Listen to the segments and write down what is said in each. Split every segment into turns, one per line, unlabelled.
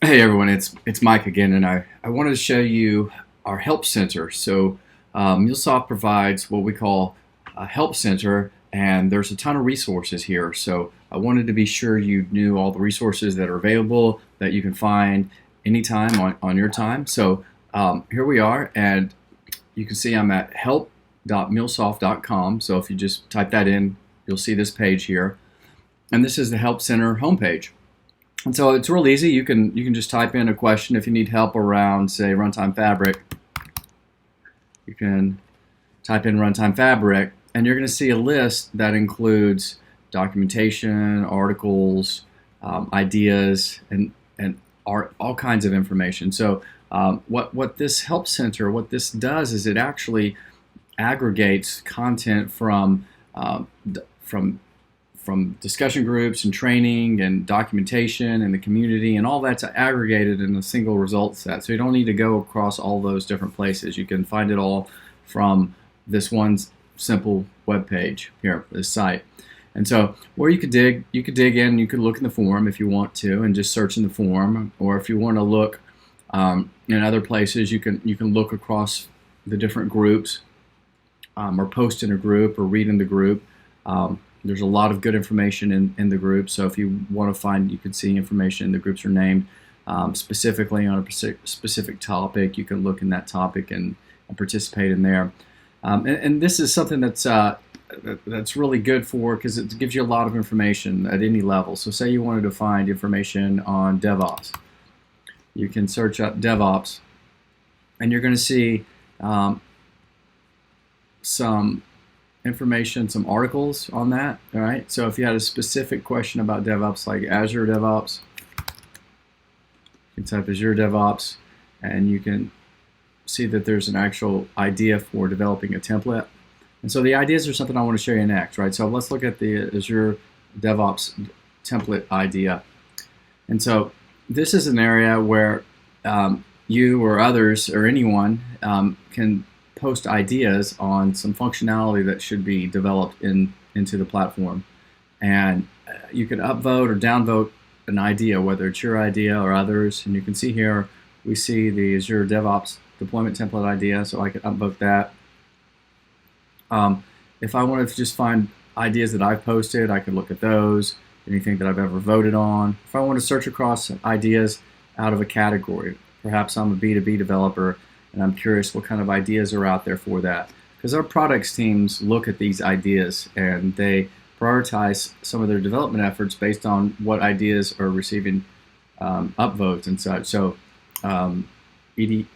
Hey everyone, it's Mike again, and I wanted to show you our Help Center. So MuleSoft provides what we call a Help Center, and there's a ton of resources here. So I wanted to be sure you knew all the resources that are available that you can find anytime on your time. So here we are, and you can see I'm at help.mulesoft.com. So if you just type that in, you'll see this page here. And this is the Help Center homepage. And so it's real easy. You can just type in a question if you need help around, say, Runtime Fabric. You can type in Runtime Fabric, and you're going to see a list that includes documentation, articles, ideas, and all kinds of information. So what this Help Center, what this does is it actually aggregates content from discussion groups and training and documentation and the community, and all that's aggregated in a single result set. So you don't need to go across all those different places. You can find it all from this one simple web page here, this site. And so where you could dig in, you could look in the forum if you want to and just search in the forum, or if you want to look in other places, you can look across the different groups, or post in a group or read in the group. There's a lot of good information in the group, so if you want to find, you can see information. The groups are named specifically on a specific topic. You can look in that topic and participate in there. And this is something that's really good for, because it gives you a lot of information at any level. So say you wanted to find information on DevOps. You can search up DevOps, and you're going to see some information, some articles on that. All right, so if you had a specific question about DevOps, like Azure DevOps, you can type Azure DevOps, and you can see that there's an actual idea for developing a template. And so the ideas are something I want to show you next, right? So let's look at the Azure DevOps template idea. And so this is an area where you or others or anyone can post ideas on some functionality that should be developed into the platform. And you can upvote or downvote an idea, whether it's your idea or others. And you can see here, we see the Azure DevOps deployment template idea, so I can upvote that. If I wanted to just find ideas that I've posted, I can look at those, anything that I've ever voted on. If I want to search across ideas out of a category, perhaps I'm a B2B developer, and I'm curious what kind of ideas are out there for that. Because our products teams look at these ideas and they prioritize some of their development efforts based on what ideas are receiving upvotes and such. So EDIX12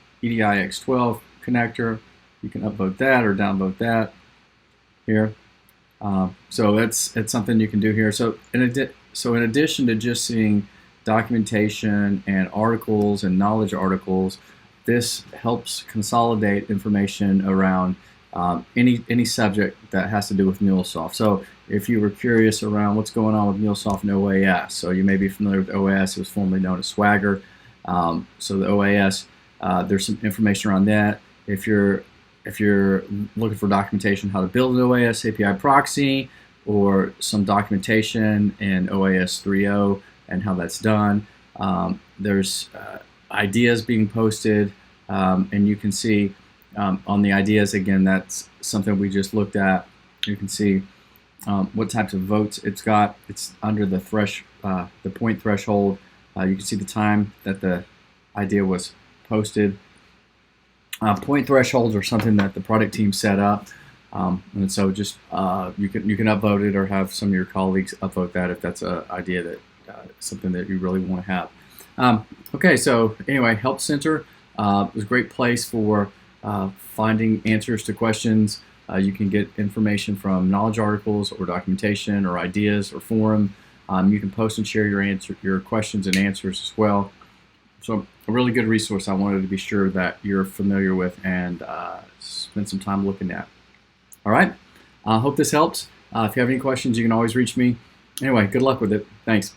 connector, you can upvote that or downvote that here. So it's something you can do here. So in addition to just seeing documentation and articles and knowledge articles, this helps consolidate information around any subject that has to do with MuleSoft. So if you were curious around what's going on with MuleSoft and OAS, so you may be familiar with OAS, it was formerly known as Swagger. So the OAS, there's some information around that. If you're looking for documentation how to build an OAS API proxy, or some documentation in OAS 3.0 and how that's done, there's ideas being posted, and you can see on the ideas, again, that's something we just looked at. You can see what types of votes it's got. It's under the point threshold. You can see the time that the idea was posted. Point thresholds are something that the product team set up, and so just you can upvote it or have some of your colleagues upvote that if that's an idea that something that you really want to have. Okay, so anyway, Help Center is a great place for finding answers to questions. You can get information from knowledge articles or documentation or ideas or forum. You can post and share your questions and answers as well. So a really good resource I wanted to be sure that you're familiar with and spend some time looking at. All right, I hope this helps. If you have any questions, you can always reach me. Anyway, good luck with it. Thanks.